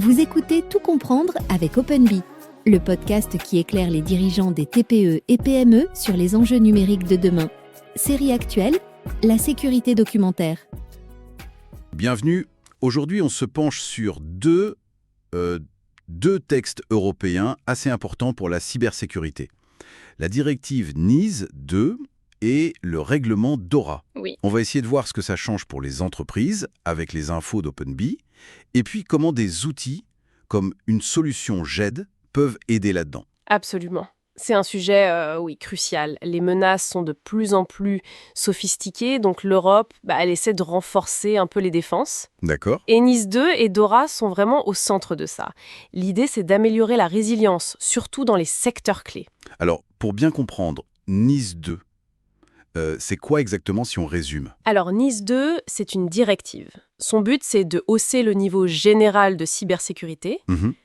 Vous écoutez Tout comprendre avec OpenBee, le podcast qui éclaire les dirigeants des TPE et PME sur les enjeux numériques de demain. Série actuelle, la sécurité documentaire. Bienvenue. Aujourd'hui, on se penche sur deux textes européens assez importants pour la cybersécurité. La directive NIS 2 et le règlement DORA. Oui. On va essayer de voir ce que ça change pour les entreprises avec les infos d'OpenBee et puis comment des outils comme une solution GED peuvent aider là-dedans. Absolument. C'est un sujet, crucial. Les menaces sont de plus en plus sophistiquées, donc l'Europe, elle essaie de renforcer un peu les défenses. D'accord. Et NIS 2 et DORA sont vraiment au centre de ça. L'idée, c'est d'améliorer la résilience, surtout dans les secteurs clés. Alors, pour bien comprendre, NIS 2, c'est quoi exactement si on résume ? Alors, NIS 2, c'est une directive. Son but, c'est de hausser le niveau général de cybersécurité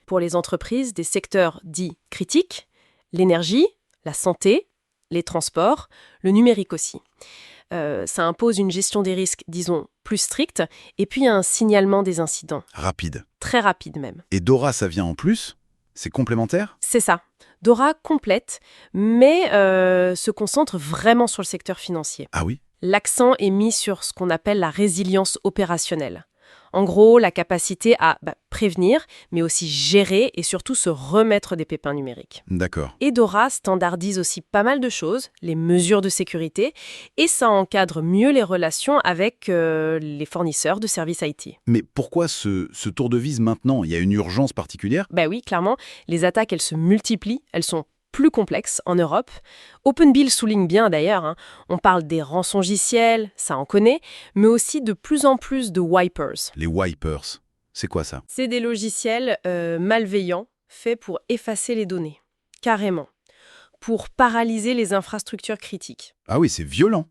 pour les entreprises des secteurs dits critiques, l'énergie, la santé, les transports, le numérique aussi. Ça impose une gestion des risques, disons, plus stricte, et puis un signalement des incidents. Rapide. Très rapide même. Et DORA, ça vient en plus ? C'est complémentaire ? C'est ça. DORA complète, mais se concentre vraiment sur le secteur financier. Ah oui ? L'accent est mis sur ce qu'on appelle la résilience opérationnelle. En gros, la capacité à prévenir, mais aussi gérer et surtout se remettre des pépins numériques. D'accord. Et DORA standardise aussi pas mal de choses, les mesures de sécurité, et ça encadre mieux les relations avec les fournisseurs de services IT. Mais pourquoi ce tour de vis maintenant ? Il y a une urgence particulière ? Oui, clairement, les attaques, elles se multiplient, elles sont plus complexes en Europe. OpenBee le souligne bien d'ailleurs, on parle des rançongiciels, ça en connaît, mais aussi de plus en plus de wipers. Les wipers, c'est quoi ça ? C'est des logiciels malveillants faits pour effacer les données, carrément, pour paralyser les infrastructures critiques. Ah oui, c'est violent.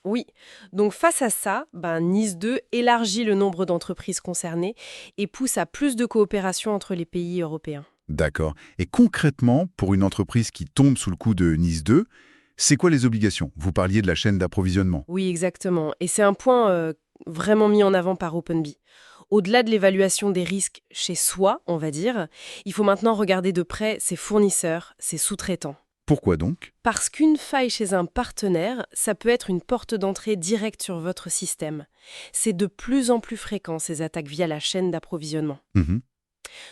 Oui, donc face à ça, NIS 2 élargit le nombre d'entreprises concernées et pousse à plus de coopération entre les pays européens. D'accord. Et concrètement, pour une entreprise qui tombe sous le coup de NIS 2, c'est quoi les obligations ? Vous parliez de la chaîne d'approvisionnement. Oui, exactement. Et c'est un point vraiment mis en avant par OpenBee. Au-delà de l'évaluation des risques chez soi, on va dire, il faut maintenant regarder de près ses fournisseurs, ses sous-traitants. Pourquoi donc ? Parce qu'une faille chez un partenaire, ça peut être une porte d'entrée directe sur votre système. C'est de plus en plus fréquent, ces attaques via la chaîne d'approvisionnement.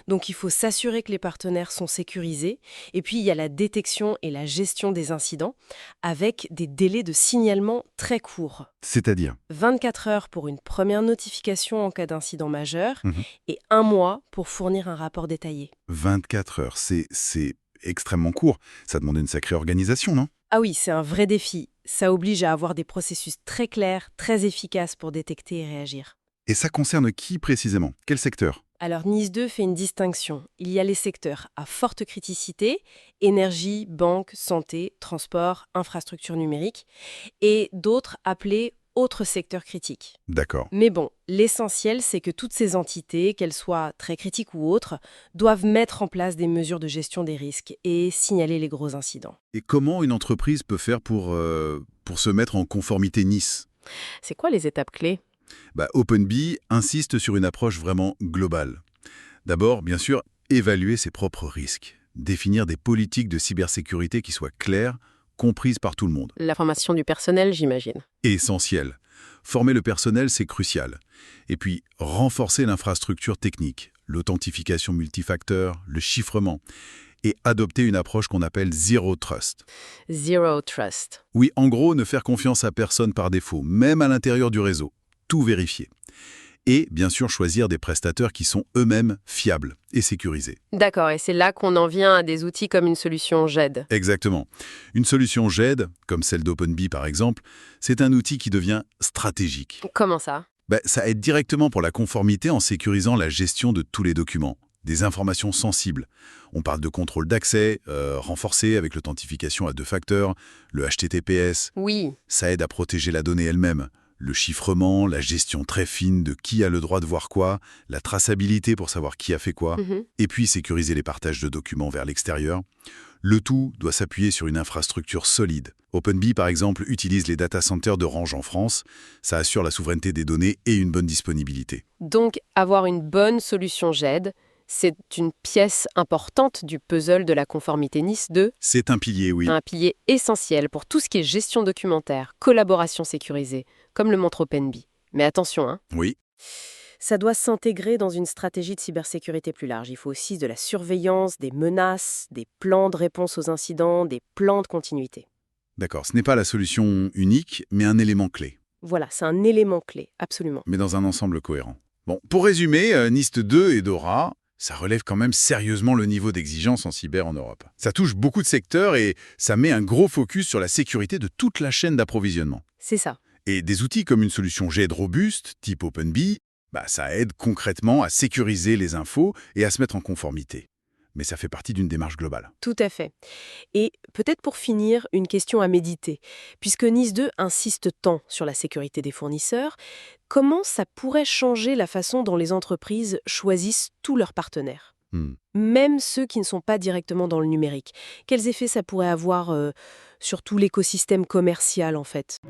Donc il faut s'assurer que les partenaires sont sécurisés. Et puis il y a la détection et la gestion des incidents avec des délais de signalement très courts. C'est-à-dire ? 24 heures pour une première notification en cas d'incident majeur et 1 mois pour fournir un rapport détaillé. 24 heures, c'est extrêmement court. Ça demande une sacrée organisation, non ? Ah oui, c'est un vrai défi. Ça oblige à avoir des processus très clairs, très efficaces pour détecter et réagir. Et ça concerne qui précisément ? Quel secteur ? Alors NIS 2 fait une distinction. Il y a les secteurs à forte criticité, énergie, banque, santé, transport, infrastructure numérique, et d'autres appelés autres secteurs critiques. D'accord. Mais bon, l'essentiel, c'est que toutes ces entités, qu'elles soient très critiques ou autres, doivent mettre en place des mesures de gestion des risques et signaler les gros incidents. Et comment une entreprise peut faire pour se mettre en conformité NIS ? C'est quoi les étapes clés ? OpenBee insiste sur une approche vraiment globale. D'abord, bien sûr, évaluer ses propres risques. Définir des politiques de cybersécurité qui soient claires, comprises par tout le monde. La formation du personnel, j'imagine. Essentiel. Former le personnel, c'est crucial. Et puis, renforcer l'infrastructure technique, l'authentification multifacteur, le chiffrement. Et adopter une approche qu'on appelle Zero Trust. Zero Trust. Oui, en gros, ne faire confiance à personne par défaut, même à l'intérieur du réseau. Tout vérifier. Et, bien sûr, choisir des prestataires qui sont eux-mêmes fiables et sécurisés. D'accord, et c'est là qu'on en vient à des outils comme une solution GED. Exactement. Une solution GED, comme celle d'OpenBee par exemple, c'est un outil qui devient stratégique. Comment ça ? Ça aide directement pour la conformité en sécurisant la gestion de tous les documents, des informations sensibles. On parle de contrôle d'accès, renforcé avec l'authentification à 2 facteurs, le HTTPS. Oui. Ça aide à protéger la donnée elle-même. Le chiffrement, la gestion très fine de qui a le droit de voir quoi, la traçabilité pour savoir qui a fait quoi, et puis sécuriser les partages de documents vers l'extérieur. Le tout doit s'appuyer sur une infrastructure solide. OpenBee, par exemple, utilise les data centers d'Orange en France. Ça assure la souveraineté des données et une bonne disponibilité. Donc, avoir une bonne solution GED, C'est une pièce importante du puzzle de la conformité NIS 2. C'est un pilier, oui. Un pilier essentiel pour tout ce qui est gestion documentaire, collaboration sécurisée, comme le montre OpenBee. Mais attention, hein. Oui. Ça doit s'intégrer dans une stratégie de cybersécurité plus large. Il faut aussi de la surveillance, des menaces, des plans de réponse aux incidents, des plans de continuité. D'accord, ce n'est pas la solution unique, mais un élément clé. Voilà, c'est un élément clé, absolument. Mais dans un ensemble cohérent. Bon, pour résumer, NIST 2 et DORA, ça relève quand même sérieusement le niveau d'exigence en cyber en Europe. Ça touche beaucoup de secteurs et ça met un gros focus sur la sécurité de toute la chaîne d'approvisionnement. C'est ça. Et des outils comme une solution GED robuste, type OpenBee, ça aide concrètement à sécuriser les infos et à se mettre en conformité. Mais ça fait partie d'une démarche globale. Tout à fait. Et peut-être pour finir, une question à méditer. Puisque NIS 2 insiste tant sur la sécurité des fournisseurs, comment ça pourrait changer la façon dont les entreprises choisissent tous leurs partenaires ? Même ceux qui ne sont pas directement dans le numérique. Quels effets ça pourrait avoir sur tout l'écosystème commercial, en fait ?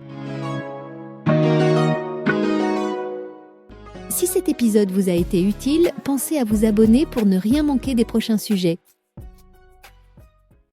Si cet épisode vous a été utile, pensez à vous abonner pour ne rien manquer des prochains sujets.